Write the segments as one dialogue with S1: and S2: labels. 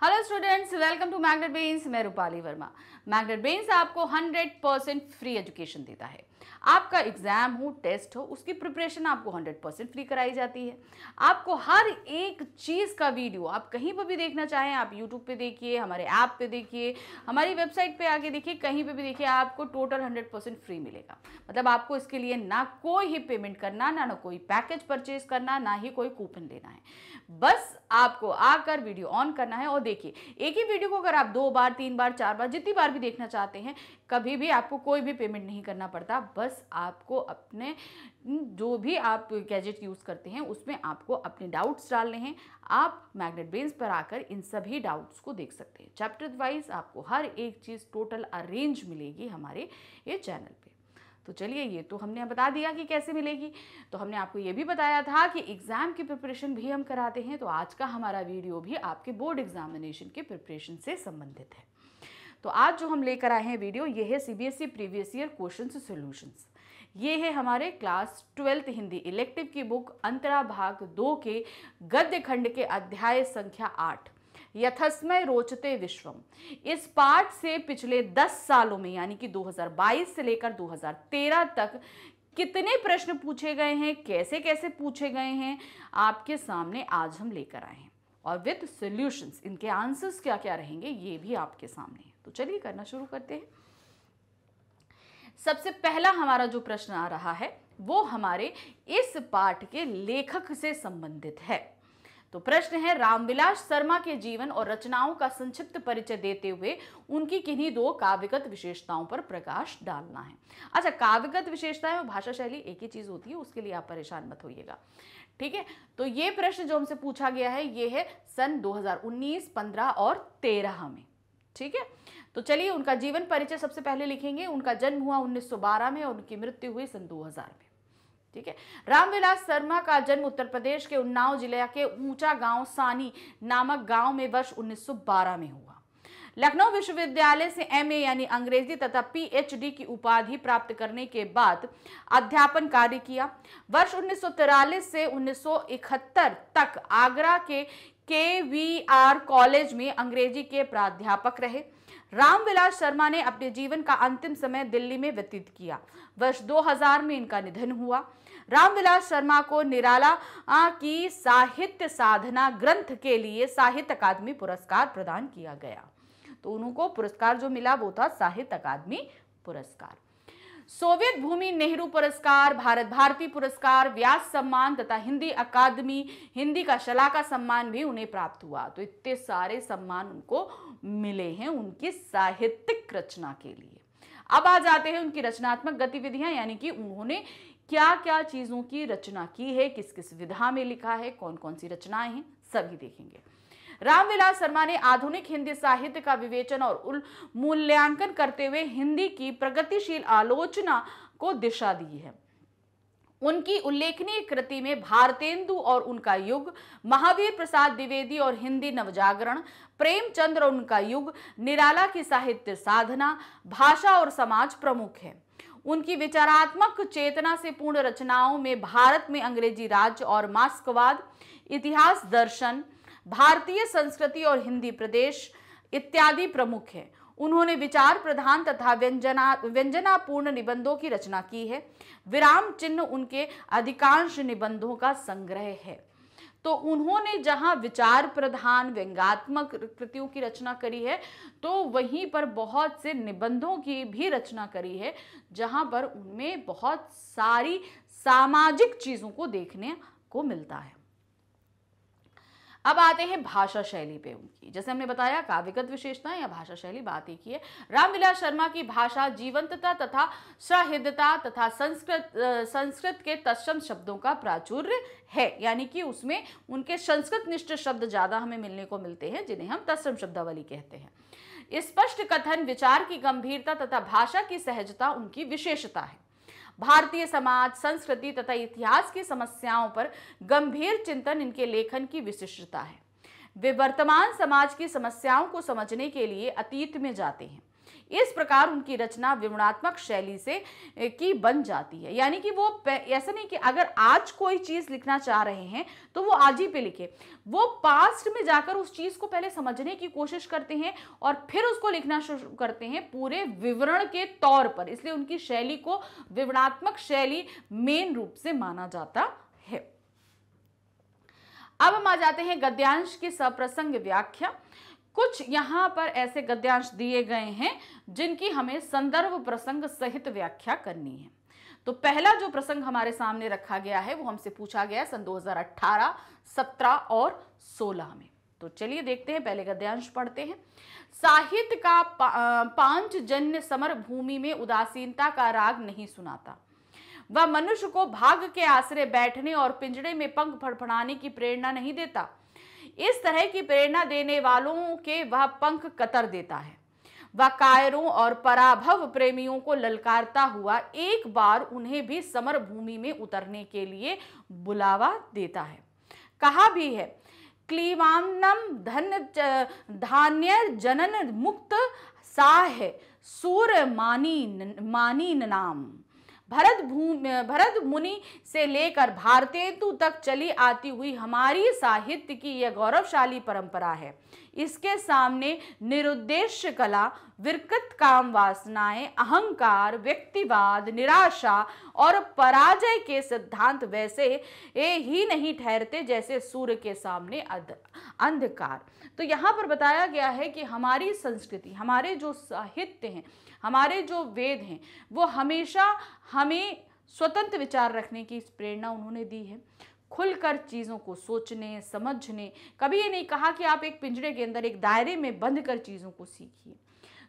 S1: Hello students, welcome to Magnet Brains. मैं Rupali Verma. Magnet brains आपको 100% free education देता है। आपका एग्जाम हो, टेस्ट हो, उसकी प्रिपरेशन आपको 100% फ्री कराई जाती है। आपको हर एक चीज़ का वीडियो आप कहीं पर भी देखना चाहें, आप यूट्यूब पे देखिए, हमारे ऐप पे देखिए, हमारी वेबसाइट पे आके देखिए, कहीं पे भी देखिए, आपको टोटल 100% फ्री मिलेगा। मतलब आपको इसके लिए ना कोई ही पेमेंट करना, ना कोई पैकेज परचेज करना, ना ही कोई कूपन लेना है। बस आपको आकर वीडियो ऑन करना है और देखिए। एक ही वीडियो को अगर आप 2 बार, 3 बार, 4 बार, जितनी बार भी देखना चाहते हैं, कभी भी आपको कोई भी पेमेंट नहीं करना पड़ता। बस आपको अपने जो भी आप गैजेट यूज़ करते हैं उसमें आपको अपने डाउट्स डालने हैं। आप मैग्नेट ब्रेन्स पर आकर इन सभी डाउट्स को देख सकते हैं। चैप्टर वाइज आपको हर एक चीज़ टोटल अरेंज मिलेगी हमारे ये चैनल पे। तो चलिए, ये तो हमने बता दिया कि कैसे मिलेगी। तो हमने आपको ये भी बताया था कि एग्ज़ाम की प्रिपरेशन भी हम कराते हैं। तो आज का हमारा वीडियो भी आपके बोर्ड एग्जामिनेशन के प्रिपरेशन से संबंधित है। तो आज जो हम लेकर आए हैं वीडियो, ये है CBSE previous year questions solutions. ये है हमारे क्लास 12th हिंदी इलेक्टिव की बुक अंतरा भाग 2 के गद्य खंड के अध्याय संख्या 8 यथस्मय रोचते विश्वम। इस पाठ से पिछले 10 सालों में यानी कि 2022 से लेकर 2013 तक कितने प्रश्न पूछे गए हैं, कैसे कैसे पूछे गए हैं, आपके सामने आज हम लेकर आए हैं। और विद सॉल्यूशंस, इनके आंसर्स क्या क्या रहेंगे ये भी आपके सामने है। तो चलिए करना शुरू करते हैं। सबसे पहला हमारा जो प्रश्न आ रहा है वो हमारे इस पाठ के लेखक से संबंधित है। तो प्रश्न है, रामविलास शर्मा के जीवन और रचनाओं का संक्षिप्त परिचय देते हुए उनकी किन्हीं 2 काव्यगत विशेषताओं पर प्रकाश डालना है। अच्छा, काव्यगत विशेषताएं और भाषा शैली एक ही चीज होती है, उसके लिए आप परेशान मत होइएगा। ठीक है, तो ये प्रश्न जो हमसे पूछा गया है ये है सन 2019, 15 और 13 में। ठीक है, तो चलिए उनका जीवन परिचय सबसे पहले लिखेंगे। उनका जन्म हुआ 1912 में और उनकी मृत्यु हुई सन 2000 में। ठीक है, रामविलास शर्मा का जन्म उत्तर प्रदेश के उन्नाव जिले के ऊंचा गांव सानी नामक गांव में वर्ष 1912 में हुआ। लखनऊ विश्वविद्यालय से एमए यानी अंग्रेजी तथा पीएचडी की उपाधि प्राप्त करने के बाद अध्यापन कार्य किया। वर्ष 1943 से 1971 तक आगरा के केवीआर कॉलेज में अंग्रेजी के प्राध्यापक रहे। रामविलास शर्मा ने अपने जीवन का अंतिम समय दिल्ली में व्यतीत किया। वर्ष 2000 में इनका निधन हुआ। रामविलास शर्मा को निराला की साहित्य साधना ग्रंथ के लिए साहित्य अकादमी पुरस्कार प्रदान किया गया। तो उनको पुरस्कार जो मिला वो था साहित्य अकादमी पुरस्कार। सोवियत भूमि नेहरू पुरस्कार, भारत भारती पुरस्कार, व्यास सम्मान तथा हिंदी अकादमी हिंदी का शलाका सम्मान भी उन्हें प्राप्त हुआ। तो इतने सारे सम्मान उनको मिले हैं उनकी साहित्यिक रचना के लिए। अब आ जाते हैं उनकी रचनात्मक गतिविधियां, यानी कि उन्होंने क्या क्या चीजों की रचना की है, किस किस विधा में लिखा है, कौन कौन सी रचनाएं हैं, सभी देखेंगे। रामविलास शर्मा ने आधुनिक हिंदी साहित्य का विवेचन और मूल्यांकन करते हुए हिंदी की प्रगतिशील आलोचना को दिशा दी है। उनकी उल्लेखनीय कृति में भारतेंदु और उनका युग, महावीर प्रसाद द्विवेदी और हिंदी नवजागरण, प्रेमचंद्र और उनका युग, निराला की साहित्य साधना, भाषा और समाज प्रमुख है। उनकी विचारात्मक चेतना से पूर्ण रचनाओं में भारत में अंग्रेजी राज्य और मार्क्सवाद, इतिहास दर्शन, भारतीय संस्कृति और हिंदी प्रदेश इत्यादि प्रमुख है। उन्होंने विचार प्रधान तथा व्यंजनापूर्ण निबंधों की रचना की है। विराम चिन्ह उनके अधिकांश निबंधों का संग्रह है। तो उन्होंने जहां विचार प्रधान व्यंग्यात्मक कृतियों की रचना करी है, तो वहीं पर बहुत से निबंधों की भी रचना करी है, जहां पर उनमें बहुत सारी सामाजिक चीजों को देखने को मिलता है। अब आते हैं भाषा शैली पे उनकी। जैसे हमने बताया, काव्यगत विशेषताएं या भाषा शैली, बात एक ही है। रामविलास शर्मा की भाषा जीवंतता तथा सहृदयता तथा संस्कृत के तत्सम शब्दों का प्राचुर्य है, यानी कि उसमें उनके संस्कृत निष्ठ शब्द ज्यादा हमें मिलने को मिलते हैं, जिन्हें हम तत्सम शब्दावली कहते हैं। स्पष्ट कथन, विचार की गंभीरता तथा भाषा की सहजता उनकी विशेषता है। भारतीय समाज, संस्कृति तथा इतिहास की समस्याओं पर गंभीर चिंतन इनके लेखन की विशिष्टता है। वे वर्तमान समाज की समस्याओं को समझने के लिए अतीत में जाते हैं। इस प्रकार उनकी रचना विवरणात्मक शैली से की बन जाती है। यानी कि वो ऐसा नहीं कि अगर आज कोई चीज लिखना चाह रहे हैं तो वो आज ही पे लिखे, वो पास्ट में जाकर उस चीज को पहले समझने की कोशिश करते हैं और फिर उसको लिखना शुरू करते हैं पूरे विवरण के तौर पर। इसलिए उनकी शैली को विवरणात्मक शैली मेन रूप से माना जाता है। अब हम आ जाते हैं गद्यांश की सप्रसंग व्याख्या। कुछ यहां पर ऐसे गद्यांश दिए गए हैं जिनकी हमें संदर्भ प्रसंग सहित व्याख्या करनी है। तो पहला जो प्रसंग हमारे सामने रखा गया है वो हमसे पूछा गया सन 2018, 17 और 16 में। तो चलिए देखते हैं, पहले गद्यांश पढ़ते हैं। साहित्य का पांचजन्य समर भूमि में उदासीनता का राग नहीं सुनाता। वह मनुष्य को भाग्य के आश्रय बैठने और पिंजड़े में पंख फड़फड़ाने की प्रेरणा नहीं देता। इस तरह की प्रेरणा देने वालों के वह पंख कतर देता है। वह कायरों और पराभव प्रेमियों को ललकारता हुआ एक बार उन्हें भी समर भूमि में उतरने के लिए बुलावा देता है। कहा भी है, क्लीवान्नम धन धान्य जनन मुक्त साह सूर मानी नाम। भरत मुनि से लेकर भारतेंदु तक चली आती हुई हमारी साहित्य की यह गौरवशाली परंपरा है। इसके सामने निरुद्देश्य कला, विकृत काम वासनाएं, अहंकार, व्यक्तिवाद, निराशा और पराजय के सिद्धांत वैसे ही नहीं ठहरते जैसे सूर्य के सामने अंधकार। तो यहाँ पर बताया गया है कि हमारी संस्कृति, हमारे जो साहित्य हैं, हमारे जो वेद हैं, वो हमेशा हमें स्वतंत्र विचार रखने की प्रेरणा उन्होंने दी है। खुलकर चीज़ों को सोचने, समझने, कभी ये नहीं कहा कि आप एक पिंजरे के अंदर, एक दायरे में बंद कर चीज़ों को सीखिए।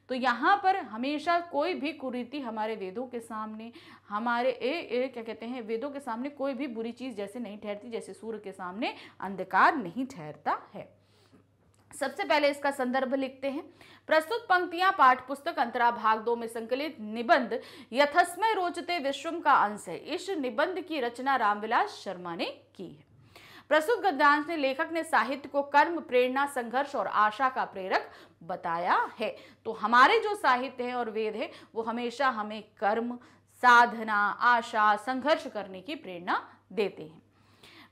S1: तो यहाँ पर हमेशा कोई भी कुरीति हमारे वेदों के सामने, हमारे क्या कहते हैं, वेदों के सामने कोई भी बुरी चीज़ जैसे नहीं ठहरती, जैसे सूर्य के सामने अंधकार नहीं ठहरता है। सबसे पहले इसका संदर्भ लिखते हैं। प्रस्तुत पंक्तियां पाठ पुस्तक अंतरा भाग 2 में संकलित निबंध यथस्मय रोचते विश्वम का अंश है। इस निबंध की रचना रामविलास शर्मा ने की है। प्रस्तुत गद्यांश ने लेखक ने साहित्य को कर्म, प्रेरणा, संघर्ष और आशा का प्रेरक बताया है। तो हमारे जो साहित्य है और वेद है वो हमेशा हमें कर्म, साधना, आशा, संघर्ष करने की प्रेरणा देते हैं।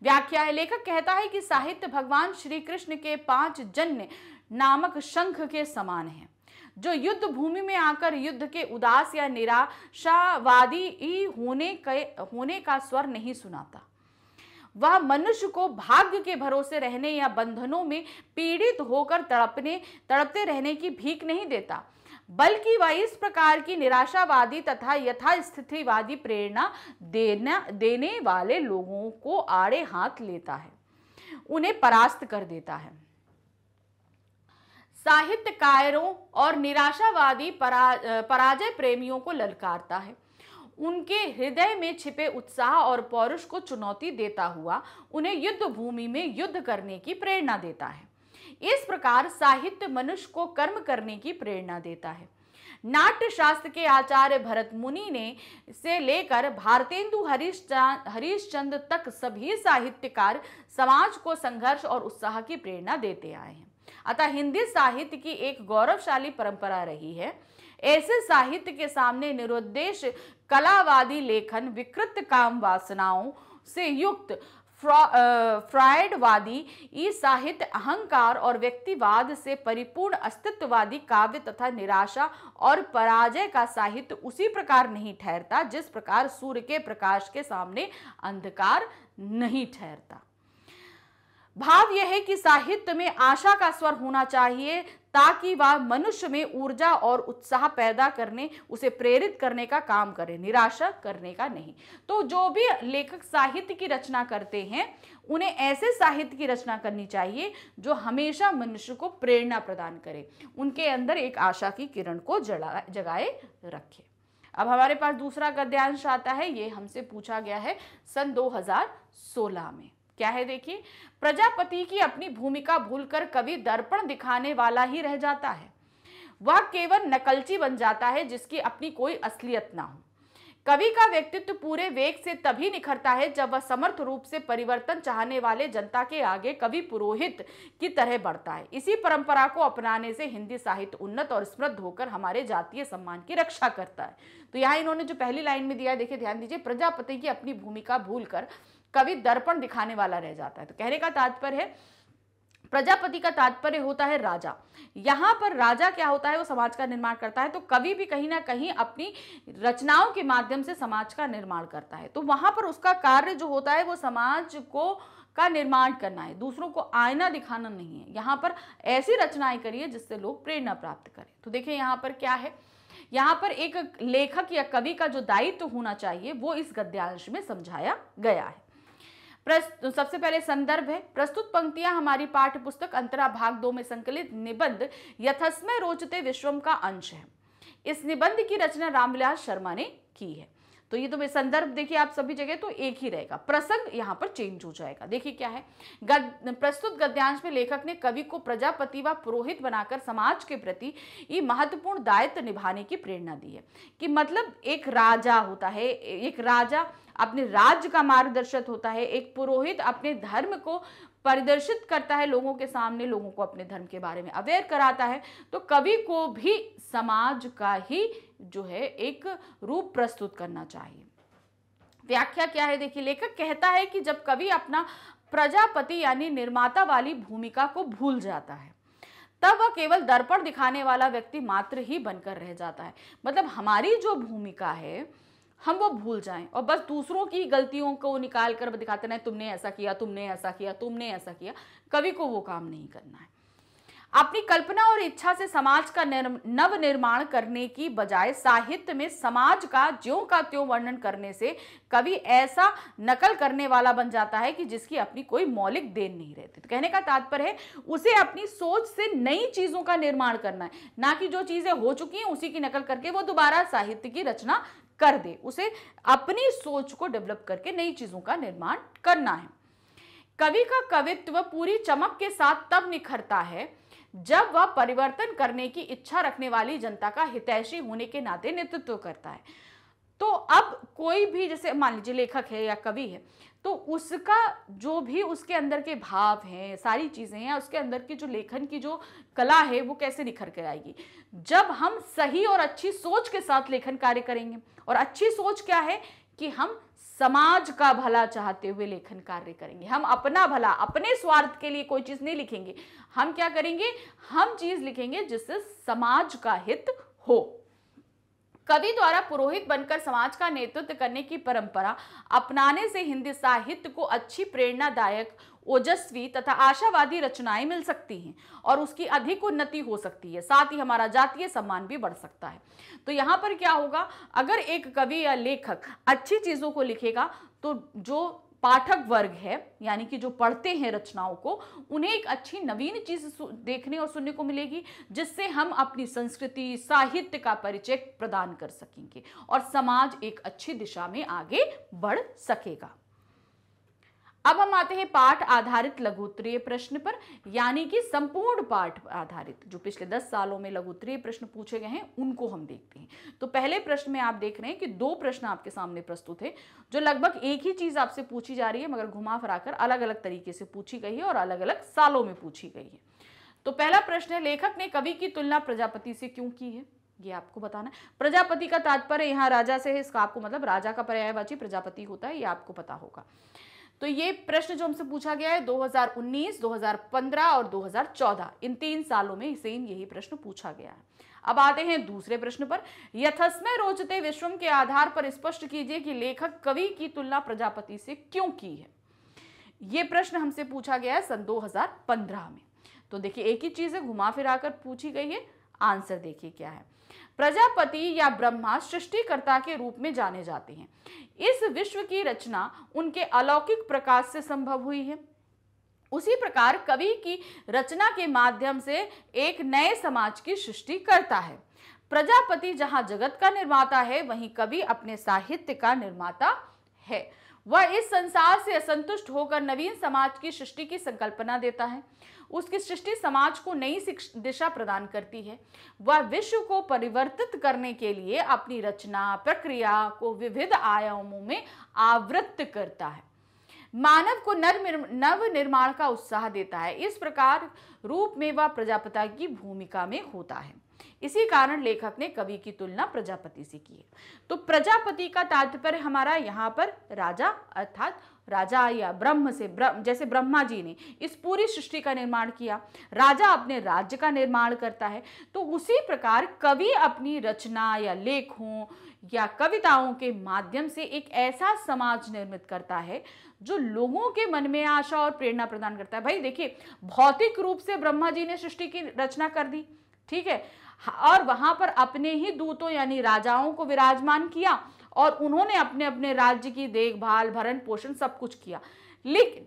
S1: व्याख्या है, लेखक कहता है कि साहित्य भगवान श्री कृष्ण के पांचजन्य नामक शंख के समान है, जो युद्ध भूमि में आकर युद्ध के उदास या निराशावादी होने का स्वर नहीं सुनाता। वह मनुष्य को भाग्य के भरोसे रहने या बंधनों में पीड़ित होकर तड़पते रहने की भीख नहीं देता, बल्कि वह इस प्रकार की निराशावादी तथा यथास्थितिवादी प्रेरणा देने वाले लोगों को आड़े हाथ लेता है, उन्हें परास्त कर देता है। साहित्य कायरों और निराशावादी पराजय प्रेमियों को ललकारता है, उनके हृदय में छिपे उत्साह और पौरुष को चुनौती देता हुआ उन्हें युद्ध भूमि में युद्ध करने की प्रेरणा देता है। इस प्रकार साहित्य मनुष्य को कर्म करने की प्रेरणा देता है। नाट्य शास्त्र के आचार्य भरत मुनि ने से लेकर भारतेंदु हरिश्चंद्र तक सभी साहित्यकार समाज को संघर्ष और उत्साह की प्रेरणा देते आए हैं। अतः हिंदी साहित्य की एक गौरवशाली परंपरा रही है। ऐसे साहित्य के सामने निरुद्देश्य कलावादी लेखन, विकृत काम वासनाओं से युक्त फ्रॉयडवादी ई साहित्य, अहंकार और व्यक्तिवाद से परिपूर्ण अस्तित्ववादी काव्य तथा निराशा और पराजय का साहित्य उसी प्रकार नहीं ठहरता जिस प्रकार सूर्य के प्रकाश के सामने अंधकार नहीं ठहरता। भाव यह है कि साहित्य में आशा का स्वर होना चाहिए ताकि वह मनुष्य में ऊर्जा और उत्साह पैदा करने, उसे प्रेरित करने का काम करे, निराशा करने का नहीं। तो जो भी लेखक साहित्य की रचना करते हैं उन्हें ऐसे साहित्य की रचना करनी चाहिए जो हमेशा मनुष्य को प्रेरणा प्रदान करे, उनके अंदर एक आशा की किरण को जगाए रखे। अब हमारे पास दूसरा गद्यांश आता है, ये हमसे पूछा गया है सन 2016 में। क्या है देखिए, प्रजापति की अपनी भूमिका भूलकर कवि दर्पण दिखाने वाला ही रह जाता है। वह केवल नकलची बन जाता है जिसकी अपनी कोई असलियत ना हो। कवि का व्यक्तित्व पूरे वेग से तभी निखरता है जब वह समर्थ रूप से परिवर्तन चाहने वाले जनता के आगे कवि पुरोहित की तरह बढ़ता है। इसी परंपरा को अपनाने से हिंदी साहित्य उन्नत और समृद्ध होकर हमारे जातीय सम्मान की रक्षा करता है। तो यहाँ इन्होंने जो पहली लाइन में दिया है, देखिए ध्यान दीजिए, प्रजापति की अपनी भूमिका भूलकर कवि दर्पण दिखाने वाला रह जाता है। तो कहने का तात्पर्य है, प्रजापति का तात्पर्य होता है राजा। यहां पर राजा क्या होता है, वो समाज का निर्माण करता है। तो कवि भी कहीं ना कहीं अपनी रचनाओं के माध्यम से समाज का निर्माण करता है। तो वहां पर उसका कार्य जो होता है वो समाज को का निर्माण करना है, दूसरों को आईना दिखाना नहीं है। यहाँ पर ऐसी रचनाएं करिए जिससे लोग प्रेरणा प्राप्त करें। तो देखिए यहाँ पर क्या है, यहाँ पर एक लेखक या कवि का जो दायित्व होना चाहिए वो इस गद्यांश में समझाया गया है। सबसे पहले संदर्भ है, प्रस्तुत पंक्तियां हमारी पाठ्य पुस्तक अंतरा भाग 2 में संकलित निबंध यथस्मय रोचते विश्वम का अंश है। इस निबंध की रचना रामविलास शर्मा ने की है। तो ये तो संदर्भ देखिए आप सभी जगह तो एक ही रहेगा, प्रसंग यहाँ पर चेंज हो जाएगा। देखिए क्या है, प्रस्तुत गद्यांश में लेखक ने कवि को प्रजापति व पुरोहित बनाकर समाज के प्रति ये महत्वपूर्ण दायित्व निभाने की प्रेरणा दी है। कि मतलब एक राजा होता है, एक राजा अपने राज्य का मार्गदर्शक होता है, एक पुरोहित अपने धर्म को परिदर्शित करता है लोगों के सामने, लोगों को अपने धर्म के बारे में अवेयर कराता है। तो कवि को भी समाज का ही जो है एक रूप प्रस्तुत करना चाहिए। व्याख्या क्या है, देखिए लेखक कहता है कि जब कवि अपना प्रजापति यानी निर्माता वाली भूमिका को भूल जाता है तब वह केवल दर्पण दिखाने वाला व्यक्ति मात्र ही बनकर रह जाता है। मतलब हमारी जो भूमिका है हम वो भूल जाएं और बस दूसरों की गलतियों को निकाल कर दिखाते हैं, तुमने ऐसा किया, तुमने ऐसा किया, तुमने ऐसा किया। कवि को वो काम नहीं करना है। अपनी कल्पना और इच्छा से समाज का नव निर्माण करने की बजाय साहित्य में समाज का ज्यों का त्यों वर्णन करने से कवि ऐसा नकल करने वाला बन जाता है कि जिसकी अपनी कोई मौलिक देन नहीं रहती। तो कहने का तात्पर्य है उसे अपनी सोच से नई चीजों का निर्माण करना है, ना कि जो चीजें हो चुकी हैं उसी की नकल करके वो दोबारा साहित्य की रचना कर दे। उसे अपनी सोच को डेवलप करके नई चीजों का निर्माण करना है। कवि का कवित्व पूरी चमक के साथ तब निखरता है जब वह परिवर्तन करने की इच्छा रखने वाली जनता का हितैषी होने के नाते नेतृत्व करता है। तो अब कोई भी, जैसे मान लीजिए लेखक है या कवि है, तो उसका जो भी उसके अंदर के भाव हैं, सारी चीजें हैं, उसके अंदर की जो लेखन की जो कला है वो कैसे निखर कर आएगी, जब हम सही और अच्छी सोच के साथ लेखन कार्य करेंगे। और अच्छी सोच क्या है कि हम समाज का भला चाहते हुए लेखन कार्य करेंगे। हम अपना भला, अपने स्वार्थ के लिए कोई चीज नहीं लिखेंगे। हम क्या करेंगे, हम चीज लिखेंगे जिससे समाज का हित हो। कवि द्वारा पुरोहित बनकर समाज का नेतृत्व करने की परंपरा अपनाने से हिंदी साहित्य को अच्छी प्रेरणादायक, ओजस्वी तथा आशावादी रचनाएं मिल सकती हैं और उसकी अधिक उन्नति हो सकती है। साथ ही हमारा जातीय सम्मान भी बढ़ सकता है। तो यहाँ पर क्या होगा, अगर एक कवि या लेखक अच्छी चीजों को लिखेगा तो जो पाठक वर्ग है यानी कि जो पढ़ते हैं रचनाओं को, उन्हें एक अच्छी नवीन चीज देखने और सुनने को मिलेगी जिससे हम अपनी संस्कृति, साहित्य का परिचय प्रदान कर सकेंगे और समाज एक अच्छी दिशा में आगे बढ़ सकेगा। अब हम आते हैं पाठ आधारित लघुत्तरीय प्रश्न पर, यानी कि संपूर्ण पाठ आधारित जो पिछले 10 सालों में लघुत्तरीय प्रश्न पूछे गए हैं उनको हम देखते हैं। तो पहले प्रश्न में आप देख रहे हैं कि 2 प्रश्न आपके सामने प्रस्तुत है जो लगभग एक ही चीज आपसे पूछी जा रही है मगर घुमा फिराकर अलग अलग तरीके से पूछी गई है और अलग अलग सालों में पूछी गई है। तो पहला प्रश्न है, लेखक ने कवि की तुलना प्रजापति से क्यों की है, ये आपको बताना है। प्रजापति का तात्पर्य यहाँ राजा से है, इसका आपको मतलब राजा का पर्यायवाची प्रजापति होता है, ये आपको पता होगा। तो ये प्रश्न जो हमसे पूछा गया है 2019, 2015 और 2014, इन 3 सालों में सेम यही प्रश्न पूछा गया है। अब आते हैं दूसरे प्रश्न पर, यथस्मय रोचते विश्वम के आधार पर स्पष्ट कीजिए कि लेखक कवि की तुलना प्रजापति से क्यों की है। ये प्रश्न हमसे पूछा गया है सन 2015 में। तो देखिए एक ही चीज है, घुमा फिराकर पूछी गई है। आंसर देखिए क्या है, प्रजापति या ब्रह्मा सृष्टिकर्ता के रूप में जाने जाते हैं। इस विश्व की रचना उनके अलौकिक प्रकाश से संभव हुई है। उसी प्रकार कवि की रचना के माध्यम से एक नए समाज की सृष्टि करता है। प्रजापति जहां जगत का निर्माता है वहीं कवि अपने साहित्य का निर्माता है। वह इस संसार से असंतुष्ट होकर नवीन समाज की सृष्टि की संकल्पना देता है। उसकी सृष्टि समाज को नई दिशा प्रदान करती है। वह विश्व को परिवर्तित करने के लिए अपनी रचना प्रक्रिया को विविध आयामों में आवृत्त करता है, मानव को नव निर्माण का उत्साह देता है। इस प्रकार रूप में वह प्रजापिता की भूमिका में होता है। इसी कारण लेखक ने कवि की तुलना प्रजापति से की है। तो प्रजापति का तात्पर्य हमारा यहाँ पर राजा, अर्थात राजा या ब्रह्म से, जैसे ब्रह्मा जी ने इस पूरी सृष्टि का निर्माण किया, राजा अपने राज्य का निर्माण करता है, तो उसी प्रकार कवि अपनी रचना या लेखों या कविताओं के माध्यम से एक ऐसा समाज निर्मित करता है जो लोगों के मन में आशा और प्रेरणा प्रदान करता है। भाई देखिए, भौतिक रूप से ब्रह्मा जी ने सृष्टि की रचना कर दी, ठीक है, और वहां पर अपने ही दूतों यानी राजाओं को विराजमान किया और उन्होंने अपने अपने राज्य की देखभाल, भरण पोषण सब कुछ किया। लेकिन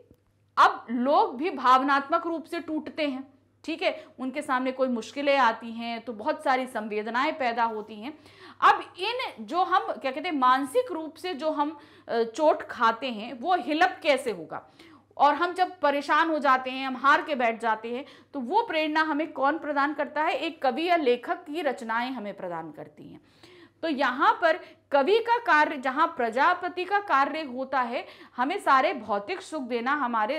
S1: अब लोग भी भावनात्मक रूप से टूटते हैं, ठीक है, उनके सामने कोई मुश्किलें आती हैं तो बहुत सारी संवेदनाएं पैदा होती हैं। अब इन जो हम क्या कहते हैं मानसिक रूप से जो हम चोट खाते हैं वो हिलप कैसे होगा, और हम जब परेशान हो जाते हैं, हम हार के बैठ जाते हैं, तो वो प्रेरणा हमें कौन प्रदान करता है? एक कवि या लेखक की रचनाएं हमें प्रदान करती हैं। तो यहाँ पर कवि का कार्य, जहाँ प्रजापति का कार्य होता है हमें सारे भौतिक सुख देना,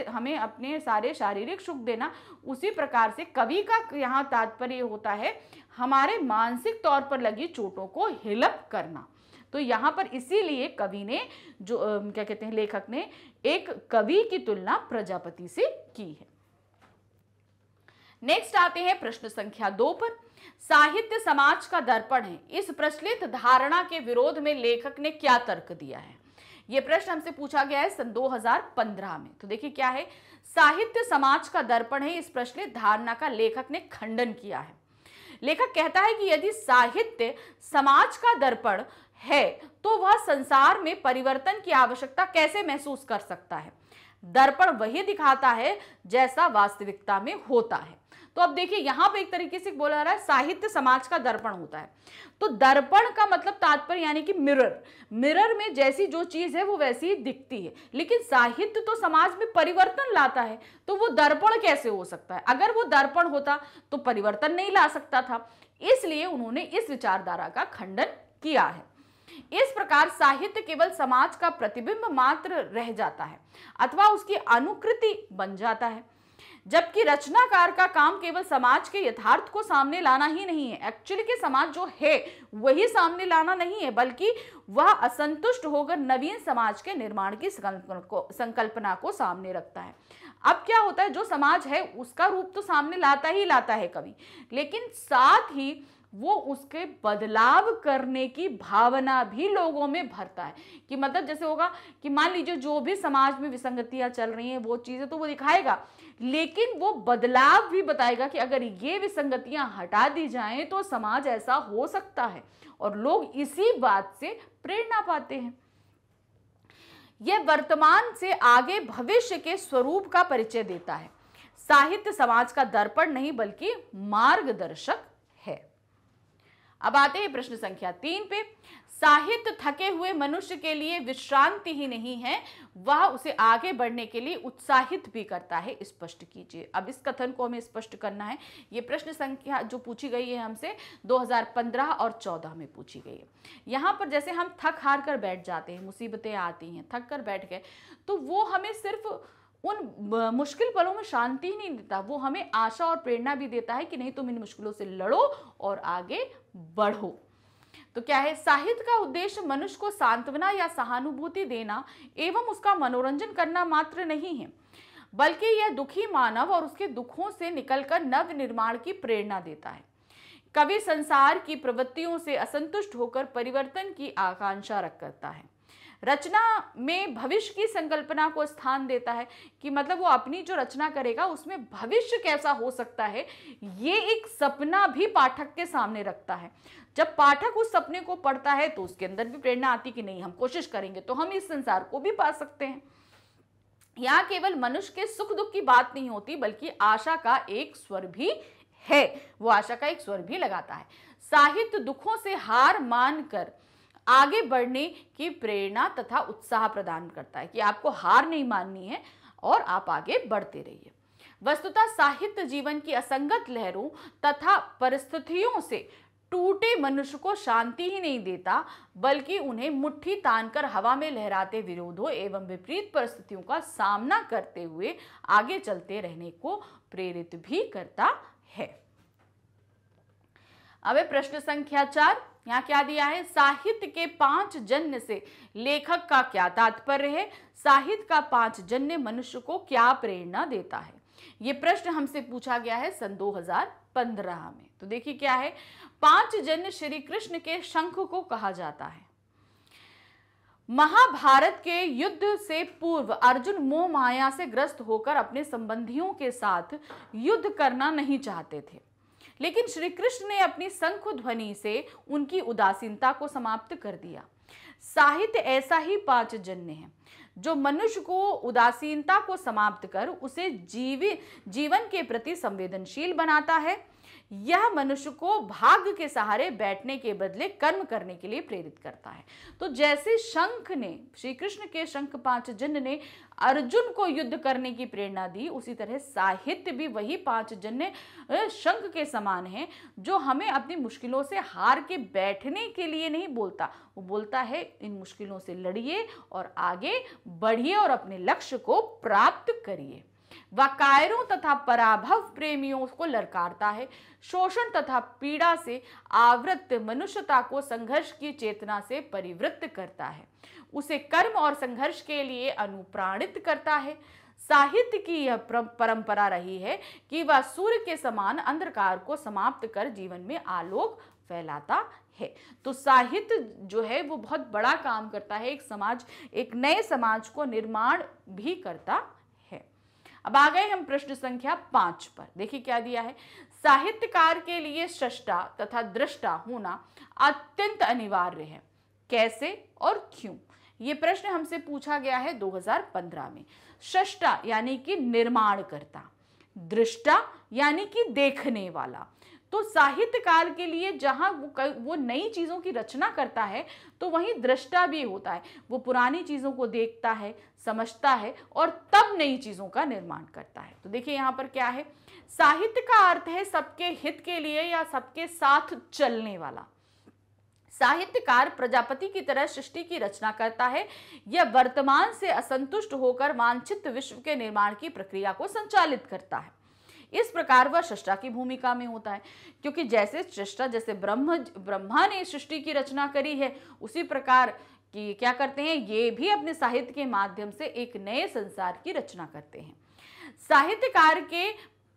S1: हमें अपने सारे शारीरिक सुख देना, उसी प्रकार से कवि का यहाँ तात्पर्य होता है हमारे मानसिक तौर पर लगी चोटों को हिलप करना। तो यहाँ पर इसीलिए कवि ने जो क्या कहते हैं लेखक ने एक कवि की तुलना प्रजापति से की है। नेक्स्ट आते हैं प्रश्न संख्या 2 पर। साहित्य समाज का दर्पण है, इस प्रचलित धारणा के विरोध में लेखक ने क्या तर्क दिया है? यह प्रश्न हमसे पूछा गया है सन 2015 में। तो देखिए क्या है, साहित्य समाज का दर्पण है, इस प्रचलित धारणा का लेखक ने खंडन किया है। लेखक कहता है कि यदि साहित्य समाज का दर्पण है तो वह संसार में परिवर्तन की आवश्यकता कैसे महसूस कर सकता है? दर्पण वही दिखाता है जैसा वास्तविकता में होता है। तो अब देखिए यहाँ पे एक तरीके से बोला रहा है साहित्य समाज का दर्पण होता है। तो दर्पण का मतलब तात्पर्य यानी कि मिरर में जैसी जो चीज है वो वैसी ही दिखती है, लेकिन साहित्य तो समाज में परिवर्तन लाता है, तो वो दर्पण कैसे हो सकता है? अगर वो दर्पण होता तो परिवर्तन नहीं ला सकता था। इसलिए उन्होंने इस विचारधारा का खंडन किया है। इस प्रकार साहित्य केवल समाज का प्रतिबिंब मात्र रह जाता है अथवा उसकी अनुकृति बन जाता है, जबकि रचनाकार का काम केवल समाज के यथार्थ को सामने लाना ही नहीं है। एक्चुअली के समाज जो है वही सामने लाना नहीं है, बल्कि वह असंतुष्ट होकर नवीन समाज के निर्माण की संकल्पना को सामने रखता है। अब क्या होता है, जो समाज है उसका रूप तो सामने लाता ही लाता है कवि, लेकिन साथ ही वो उसके बदलाव करने की भावना भी लोगों में भरता है। कि मतलब जैसे होगा कि मान लीजिए जो भी समाज में विसंगतियां चल रही हैं वो चीजें तो वो दिखाएगा, लेकिन वो बदलाव भी बताएगा कि अगर ये विसंगतियां हटा दी जाएं तो समाज ऐसा हो सकता है, और लोग इसी बात से प्रेरणा पाते हैं। यह वर्तमान से आगे भविष्य के स्वरूप का परिचय देता है। साहित्य समाज का दर्पण नहीं बल्कि मार्गदर्शक है। अब आते हैं प्रश्न संख्या 3 पे। साहित्य थके हुए मनुष्य के लिए विश्रांति ही नहीं है, वह उसे आगे बढ़ने के लिए उत्साहित भी करता है, स्पष्ट कीजिए। अब इस कथन को हमें स्पष्ट करना है। ये प्रश्न संख्या जो पूछी गई है हमसे 2015 और 14 में पूछी गई है। यहाँ पर जैसे हम थक हार कर बैठ जाते हैं, मुसीबतें आती हैं, थक कर बैठ गए, तो वो हमें सिर्फ उन मुश्किल पलों में शांति ही नहीं देता, वो हमें आशा और प्रेरणा भी देता है कि नहीं तुम इन मुश्किलों से लड़ो और आगे बढ़ो। तो क्या है, साहित्य का उद्देश्य मनुष्य को सांत्वना या सहानुभूति देना एवं उसका मनोरंजन करना मात्र नहीं है, बल्कि यह दुखी मानव और उसके दुखों से निकलकर नव निर्माण की प्रेरणा देता है। कवि संसार की प्रवृत्तियों से असंतुष्ट होकर परिवर्तन की आकांक्षा रख करता है। रचना में भविष्य की संकल्पना को स्थान देता है, कि मतलब वो अपनी जो रचना करेगा उसमें भविष्य कैसा हो सकता है, ये एक सपना भी पाठक के सामने रखता है। जब पाठक उस सपने को पढ़ता है तो उसके अंदर भी प्रेरणा आती कि नहीं, हम कोशिश करेंगे तो हम इस संसार को भी पा सकते हैं। यहाँ केवल मनुष्य के सुख दुख की बात नहीं होती, बल्कि आशा का एक स्वर भी है, वो आशा का एक स्वर भी लगाता है। साहित्य दुखों से हार मानकर आगे बढ़ने की प्रेरणा तथा उत्साह प्रदान करता है कि आपको हार नहीं माननी है और आप आगे बढ़ते रहिए। वस्तुतः साहित्य जीवन की असंगत लहरों तथा परिस्थितियों से टूटे मनुष्य को शांति ही नहीं देता, बल्कि उन्हें मुट्ठी तानकर हवा में लहराते विरोधों एवं विपरीत परिस्थितियों का सामना करते हुए आगे चलते रहने को प्रेरित भी करता है। अब प्रश्न संख्या 4, यहाँ क्या दिया है? साहित्य के 5 जन्य से लेखक का क्या तात्पर्य है? साहित्य का 5 जन्य मनुष्य को क्या प्रेरणा देता है? ये प्रश्न हमसे पूछा गया है सन 2015 में। तो देखिए क्या है, 5 जन्य श्री कृष्ण के शंख को कहा जाता है। महाभारत के युद्ध से पूर्व अर्जुन मोह माया से ग्रस्त होकर अपने संबंधियों के साथ युद्ध करना नहीं चाहते थे, लेकिन श्री कृष्ण ने अपनी शंख ध्वनि से उनकी उदासीनता को समाप्त कर दिया। साहित्य ऐसा ही 5 जन्य है जो मनुष्य को उदासीनता को समाप्त कर उसे जीवन के प्रति संवेदनशील बनाता है। यह मनुष्य को भाग्य के सहारे बैठने के बदले कर्म करने के लिए प्रेरित करता है। तो जैसे शंख ने, श्री कृष्ण के शंख 5 जन्य ने अर्जुन को युद्ध करने की प्रेरणा दी, उसी तरह साहित्य भी वही 5 जन्य शंख के समान है जो हमें अपनी मुश्किलों से हार के बैठने के लिए नहीं बोलता। वो बोलता है इन मुश्किलों से लड़िए और आगे बढ़िए और अपने लक्ष्य को प्राप्त करिए। वाकायरों तथा पराभव प्रेमियों को ललकारता है। शोषण तथा पीड़ा से आवृत मनुष्यता को संघर्ष की चेतना से परिवृत्त करता है, उसे कर्म और संघर्ष के लिए अनुप्राणित करता है। साहित्य की यह परंपरा रही है कि वह सूर्य के समान अंधकार को समाप्त कर जीवन में आलोक फैलाता है। तो साहित्य जो है वो बहुत बड़ा काम करता है, एक नए समाज को निर्माण भी करता है। अब आ गए हम प्रश्न संख्या 5 पर। देखिए क्या दिया है, साहित्यकार के लिए सृष्टा तथा दृष्टा होना अत्यंत अनिवार्य है, कैसे और क्यों? ये प्रश्न हमसे पूछा गया है 2015 में। सृष्टा यानी कि निर्माणकर्ता, दृष्टा यानी कि देखने वाला। तो साहित्यकार के लिए जहां वो नई चीजों की रचना करता है तो वहीं दृष्टा भी होता है। वो पुरानी चीजों को देखता है, समझता है और तब नई चीजों का निर्माण करता है। तो देखिए यहाँ पर क्या है, साहित्य का अर्थ है सबके हित के लिए या सबके साथ चलने वाला। साहित्यकार प्रजापति की तरह सृष्टि की रचना करता है। यह वर्तमान से असंतुष्ट होकर वांछित विश्व के निर्माण की प्रक्रिया को संचालित करता है। इस प्रकार वह सृष्टा की भूमिका में होता है, क्योंकि जैसे ब्रह्मा ने सृष्टि की रचना करी है, उसी प्रकार की क्या करते हैं, ये भी अपने साहित्य के माध्यम से एक नए संसार की रचना करते हैं। साहित्यकार के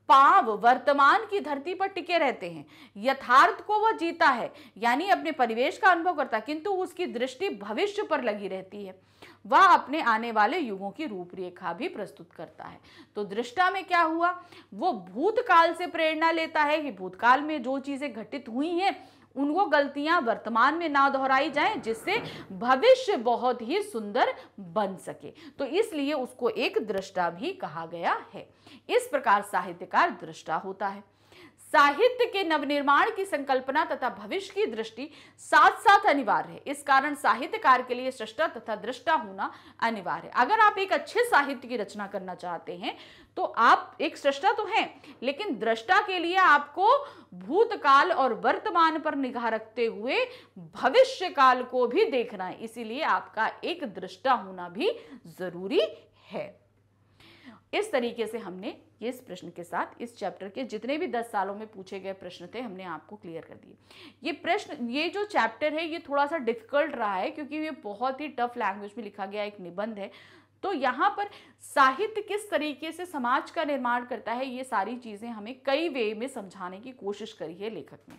S1: पांव वर्तमान की धरती पर टिके रहते हैं। यथार्थ को वह जीता है, यानी अपने परिवेश का अनुभव करता है, किंतु उसकी दृष्टि भविष्य पर लगी रहती है। वह अपने आने वाले युगों की रूपरेखा भी प्रस्तुत करता है। तो दृष्टा में क्या हुआ, वो भूतकाल से प्रेरणा लेता है कि भूतकाल में जो चीजें घटित हुई हैं उनको गलतियां वर्तमान में ना दोहराई जाएं, जिससे भविष्य बहुत ही सुंदर बन सके। तो इसलिए उसको एक दृष्टा भी कहा गया है। इस प्रकार साहित्यकार दृष्टा होता है। साहित्य के नवनिर्माण की संकल्पना तथा भविष्य की दृष्टि साथ साथ अनिवार्य है। इस कारण साहित्यकार के लिए सृष्टा तथा दृष्टा होना अनिवार्य है। अगर आप एक अच्छे साहित्य की रचना करना चाहते हैं तो आप एक सृष्टा तो हैं, लेकिन दृष्टा के लिए आपको भूतकाल और वर्तमान पर निगाह रखते हुए भविष्य काल को भी देखना है। इसीलिए आपका एक दृष्टा होना भी जरूरी है। इस तरीके से हमने इस प्रश्न के साथ इस चैप्टर के जितने भी 10 सालों में पूछे गए प्रश्न थे हमने आपको क्लियर कर दिए। ये जो चैप्टर है ये थोड़ा सा डिफिकल्ट रहा है, क्योंकि ये बहुत ही टफ लैंग्वेज में लिखा गया एक निबंध है। तो यहाँ पर साहित्य किस तरीके से समाज का निर्माण करता है, ये सारी चीजें हमें कई वे में समझाने की कोशिश करी है लेखक ने।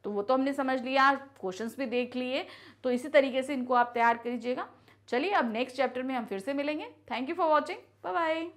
S1: तो वो तो हमने समझ लिया, क्वेश्चंस भी देख लिए, तो इसी तरीके से इनको आप तैयार कीजिएगा। चलिए अब नेक्स्ट चैप्टर में हम फिर से मिलेंगे। Thank you for watching, bye bye.